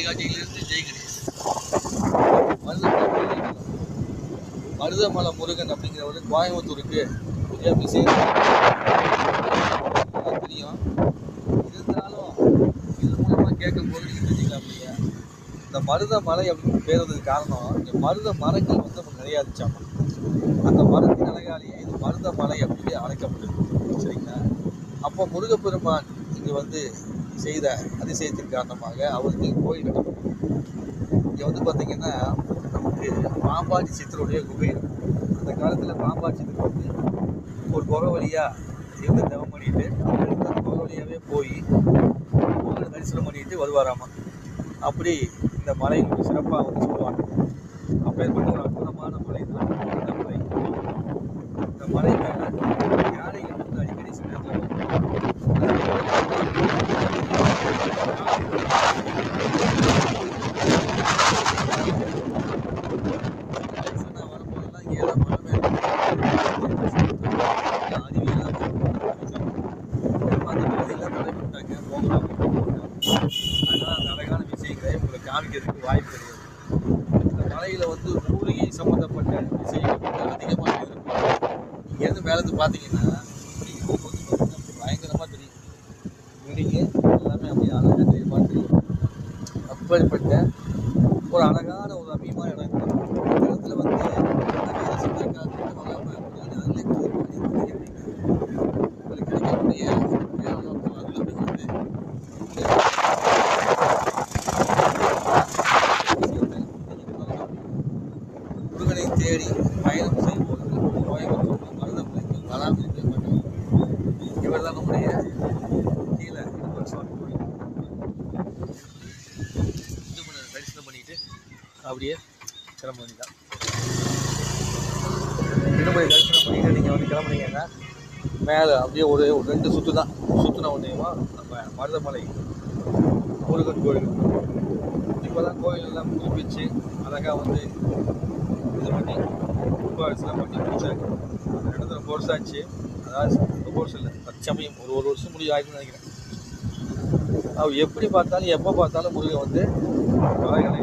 காட்சியிலிருந்து ஜெய்கணேஷ். மருதமலை முருகன் அப்படிங்கிறவர் கோயம்புத்தூருக்கு பெரிய விசேஷம் தெரியும். இருந்தாலும் இது மூலமாக கேட்கும் போது நீங்கள் தெரிஞ்சுக்கலாம். அப்படிங்க இந்த மருதமலை அப்படின்னு பேருறதுக்கு காரணம், இந்த மருத மரங்கள் வந்து நமக்கு நிறையா இருந்துச்சாமா. அந்த மரத்தின் அழகாலேயே இது மருதமலை அப்படின்னு அழைக்கப்பட்டது. சரிங்களா? அப்போ முருகப்பெருமான் இங்கே வந்து செய்த அதிசயத்தின் காரணமாக அவருக்கு கோயில் கட்டப்பட்டது. இங்கே வந்து பார்த்தீங்கன்னா நமக்கு பாம்பாட்டி சித்தருடைய குகை இருக்கும். அந்த காலத்தில் பாம்பாட்டி சித்தர் வந்து ஒரு குகை வழியாக இருந்து தவம் பண்ணிட்டு அந்த குகை வழியாகவே போய் தரிசனம் பண்ணிட்டு வருவாராமா. அப்படி இந்த மலை சிறப்பாக வந்து சொல்லுவாங்க. அப்பேற்பட்ட ஒரு அற்புதமான மலை தான் இந்த மலை. இந்த மலை மேலே யானைகள் வந்து அடிக்கடி சில வரும்போதெல்லாம் ஏழாம் மரமே அறிவியெல்லாம் அந்த பகுதியெல்லாம் தடைப்பட்டாங்க போகலாம். அதனால் அந்த அழகான விஷயங்களை உங்களை காமிக்கிறதுக்கு வாய்ப்பு கிடையாது. இந்த மலையில் வந்து மூலிகை சம்மந்தப்பட்ட விஷயங்கள் வந்து அதிகமாக இருக்கும். இங்கேருந்து மேலேருந்து பார்த்தீங்கன்னா பயங்கரமாக தெரியும். பில்டிங்கு எல்லாமே அப்படியே அழகாக தெரியுமா தெரியும். அப்படிப்பட்ட ஒரு அழகான ஒரு அபிமான இடம். இந்த இடத்துல வந்து உங்களுக்கு கிடைக்கக்கூடிய முருகனை தேடி பயணம் செய்யும்போது கோயம்புத்தூர் மருதமலைக்கு வராமல் மாட்டோம். இவர் தான் நம்முடைய கீழே சுவாமி கோயில். தரிசனம் பண்ணிட்டு அப்படியே கிளம்ப வேண்டியதான். திருமலை தரிசனம் பண்ணிட்டு நீங்கள் வந்து கிளம்புனீங்கன்னா மேலே அப்படியே ஒரு 2 சுற்று தான். சுற்றுன உடனேமா நம்ம மருதமலை முருகன் கோயில். இப்போ தான் கோயிலெல்லாம் புதுப்பிச்சு அழகாக வந்து இது பண்ணி கும்பாபிஷேகம் பண்ணி முடிச்சாங்க. 2 கோர்ஸ் ஆச்சு. அதாவது ரொம்ப கோர்ஸ் இல்லை, தற்சமயம் ஒரு வருஷம் முடிவு ஆகிடுன்னு நினைக்கிறேன். அவள் எப்படி பார்த்தாலும் எப்போ பார்த்தாலும் முருகன் வந்து கலைகளை